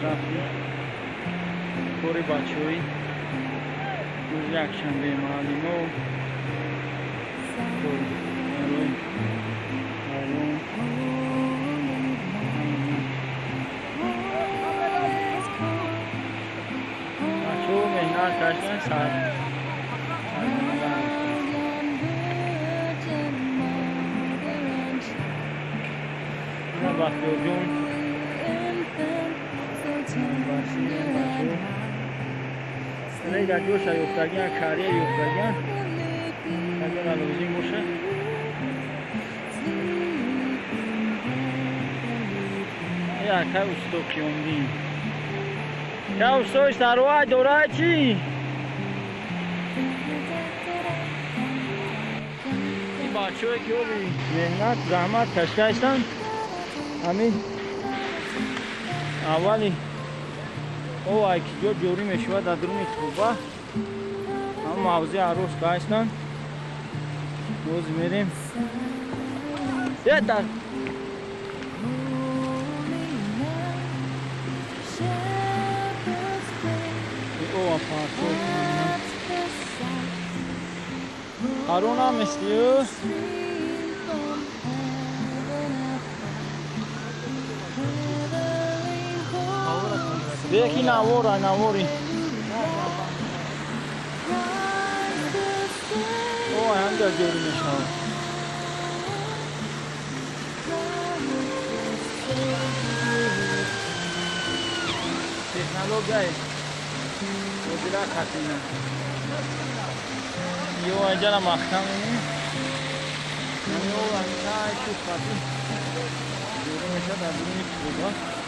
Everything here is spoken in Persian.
رفتیم کار بچه‌ای روز یکشنبه معلم و بچه‌ها مهنت کردن سر بختیار جون نه در جوش یفتگی کاریه یفتگی اگر علوزین باشه یکه اوستو کیوندین که اوستوش سروای دورای چی؟ این بچه های که مهنت زحمت کشکشتن همین اولی او ایکی جو جوری میشود در درون خوبه هم موضوع عروس کشتن روز میریم یه در او اپارتو هارون هم استیو یکی نواری او هم در جوری میشود تکنولوژی مدیره خطینه یو اینجا مختم اینه یو اینجا شوف خطی جوری میشود در دونی خوبه